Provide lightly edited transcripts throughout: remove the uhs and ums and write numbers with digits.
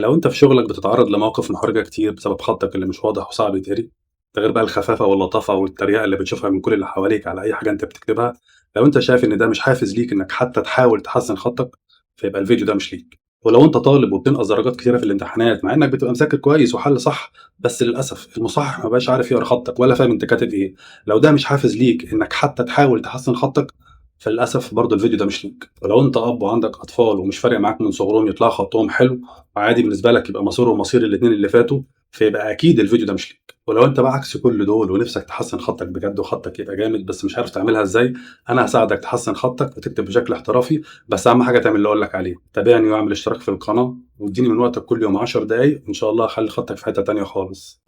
لو أنت في شغلك بتتعرض لمواقف محرجة كتير بسبب خطك اللي مش واضح وصعب يتقري، ده غير بقى الخفافة واللطافة والتريقة اللي بتشوفها من كل اللي حواليك على أي حاجة أنت بتكتبها. لو أنت شايف إن ده مش حافز ليك إنك حتى تحاول تحسن خطك، فيبقى الفيديو ده مش ليك. ولو أنت طالب وبتنقص درجات كتيرة في الامتحانات مع إنك بتبقى مذاكر كويس وحل صح، بس للأسف المصحح ما بقاش عارف يقرا خطك ولا فاهم أنت كاتب إيه، لو ده مش حافز ليك إنك حتى تحاول تحسن خطك، فللأسف برضه الفيديو ده مش ليك. ولو أنت أب وعندك أطفال ومش فارق معاك من صغرهم يطلعوا خطهم حلو، وعادي بالنسبة لك يبقى مصيرهم مصير الاتنين اللي فاتوا، فيبقى أكيد الفيديو ده مش ليك. ولو أنت بقى عكس كل دول ونفسك تحسن خطك بجد وخطك يبقى جامد بس مش عارف تعملها إزاي، أنا هساعدك تحسن خطك وتكتب بشكل احترافي. بس أهم حاجة تعمل اللي أقول لك عليه، تابعني واعمل اشتراك في القناة واديني من وقتك كل يوم 10 دقايق، وإن شاء الله هخلي خطك في حتة تانية خالص.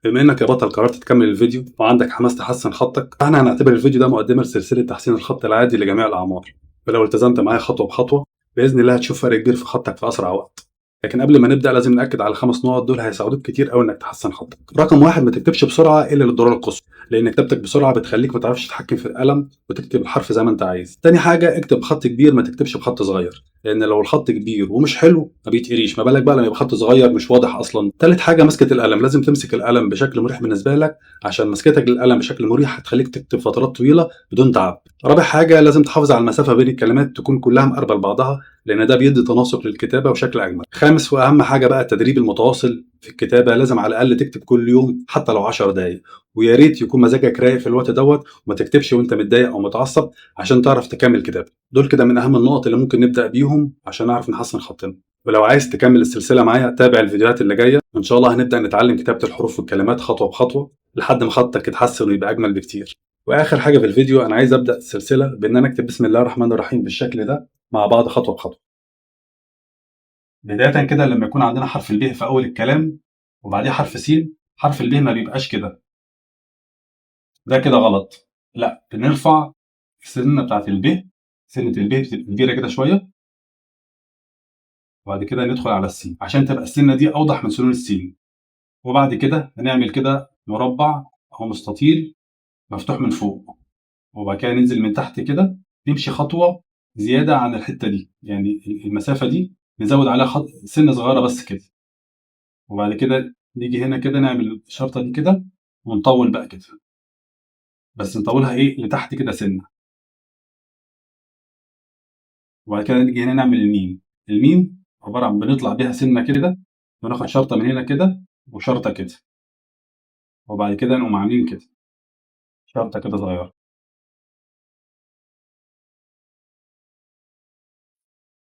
بما إنك يا بطل قررت تكمل الفيديو وعندك حماس تحسن خطك، فإحنا هنعتبر الفيديو ده مقدمة لسلسلة تحسين الخط العادي لجميع الأعمار. ولو التزمت معايا خطوة بخطوة، بإذن الله هتشوف فرق كبير في خطك في أسرع وقت. لكن قبل ما نبدأ لازم نأكد على الخمس نقط دول هيساعدوك كتير أوي إنك تحسن خطك. رقم واحد، ما تكتبش بسرعة إلا للضرورة القصوى، لأن كتابتك بسرعة بتخليك ما تعرفش تتحكم في القلم وتكتب الحرف زي ما أنت عايز. تاني حاجة، اكتب بخط كبير ما تكتبش بخط صغير، لأن لو الخط كبير ومش حلو ما بيتقريش، ما بالك بقى لما يبقى خط صغير مش واضح أصلا. تالت حاجة، مسكة القلم، لازم تمسك القلم بشكل مريح بالنسبة لك، عشان مسكتك للقلم بشكل مريح هتخليك تكتب فترات طويلة بدون تعب. رابع حاجة، لازم تحافظ على المسافة بين الكلمات تكون كلها مقاربة لبعضها، لأن ده بيدي تناسق للكتابة وشكل أجمل. خامس وأهم حاجة بقى، التدريب المتواصل في الكتابة، لازم على الأقل تكتب كل يوم حتى لو 10 دقايق، ويا ريت يكون مزاجك رايق في الوقت دوت وما تكتبش وأنت متضايق أو متعصب عشان تعرف تكمل كتابة. دول كده من أهم النقط اللي ممكن نبدأ بيهم عشان نعرف نحسن خطنا. ولو عايز تكمل السلسلة معايا تابع الفيديوهات اللي جاية، إن شاء الله هنبدأ نتعلم كتابة الحروف والكلمات خطوة بخطوة لحد ما خطك يتحسن ويبقى أجمل بكتير. واخر حاجه في الفيديو، انا عايز ابدا السلسله بان انا اكتب بسم الله الرحمن الرحيم بالشكل ده مع بعض خطوه بخطوه. بدايه كده لما يكون عندنا حرف الب في اول الكلام وبعديه حرف س، حرف الب ما بيبقاش كده، ده كده غلط. لا، بنرفع السنه بتاعت الب، سنه الب بتبقى كبيره كده شويه، وبعد كده ندخل على السين عشان تبقى السنه دي اوضح من سنون السين. وبعد كده هنعمل كده مربع او مستطيل مفتوح من فوق، وبعد كده ننزل من تحت كده، نمشي خطوة زيادة عن الحتة دي، يعني المسافة دي نزود عليها سنة صغيرة بس كده. وبعد كده نيجي هنا كده نعمل الشرطة دي كده ونطول بقى كده، بس نطولها ايه لتحت كده سنة. وبعد كده نيجي هنا نعمل الميم. الميم عبارة عن بنطلع بيها سنة كده وناخد شرطة من هنا كده وشرطة كده، وبعد كده نقوم عاملين كده شرطة كده صغيرة.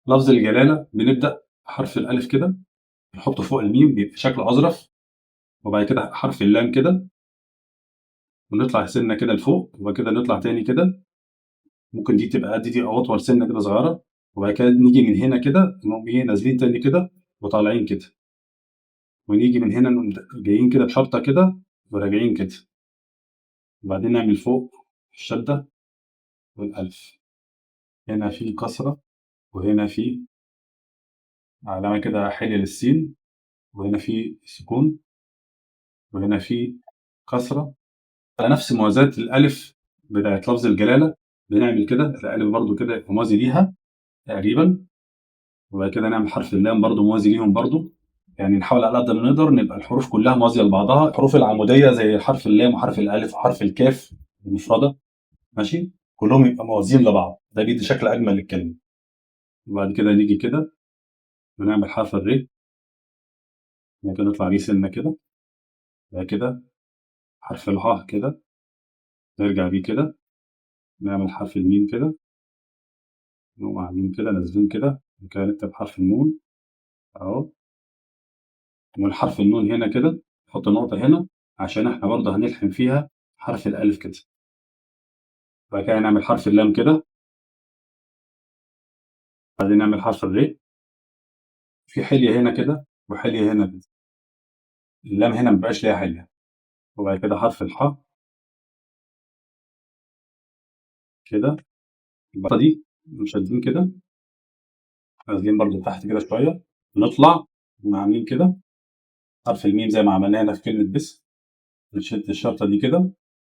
لفظ الجلالة بنبدأ حرف الألف كده نحطه فوق الميم بيبقى شكله أظرف، وبعد كده حرف اللام كده ونطلع سنة كده لفوق، وبعد كده نطلع تاني كده، ممكن دي تبقى قد دي أو أطول سنة كده صغيرة، وبعد كده نيجي من هنا كده نقوم إيه نازلين تاني كده وطالعين كده، ونيجي من هنا نقوم جايين كده بشرطة كده وراجعين كده، وبعدين نعمل فوق الشدة والألف. هنا في كسرة، وهنا في علامة كده حلية للسين، وهنا في سكون، وهنا في كسرة على نفس موازاة الألف بتاعت لفظ الجلالة. بنعمل كده الألف برضو كده موازي ليها تقريبا، وبعد كده نعمل حرف اللام برضو موازي ليهم برضو، يعني نحاول على قد ما نقدر نبقى الحروف كلها موازية لبعضها. الحروف العمودية زي حرف اللام وحرف الألف وحرف الكاف المفردة، ماشي، كلهم يبقى موازين لبعض، ده بيدي شكل أجمل للكلمة. وبعد كده نيجي كده ونعمل حرف الر، بعد كده نطلع بيه سنة كده، بعد كده حرف الهاء كده نرجع بيه كده، نعمل حرف الميم كده، نقوم عاملين كده نازلين كده، بعد كده نكتب حرف النون أهو، والحرف النون هنا كده نحط نقطة هنا عشان احنا برضه هنلحم فيها حرف الألف كده. بعد كده نعمل حرف اللام كده، بعدين نعمل حرف الر، في حلية هنا كده وحلية هنا كده، اللام هنا مبقاش ليها حلية. وبعد كده حرف الحاء كده، البطة دي مشدين كده نازلين برضه تحت كده شوية، نطلع عاملين كده حرف الميم زي ما عملنا هنا في كلمة بس، نشد الشرطة دي كده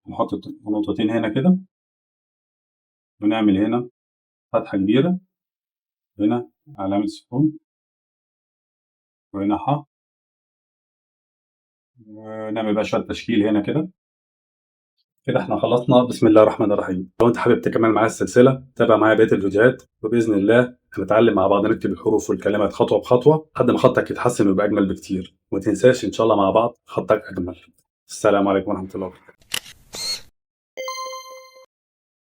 ونحط نقطتين هنا كده، ونعمل هنا فتحة كبيرة، هنا علامة سكون، وهنا ح، ونعمل بقى شوية تشكيل هنا كده. كده إحنا خلصنا. بسم الله الرحمن الرحيم. لو أنت حابب تكمل معايا السلسلة تابع معايا بقية الفيديوهات، وبإذن الله هنتعلم مع بعض نكتب الحروف والكلمات خطوة بخطوة لحد ما خطك يتحسن ويبقى أجمل بكتير. وما تنساش إن شاء الله مع بعض خطك أجمل. السلام عليكم ورحمة الله وبركاته.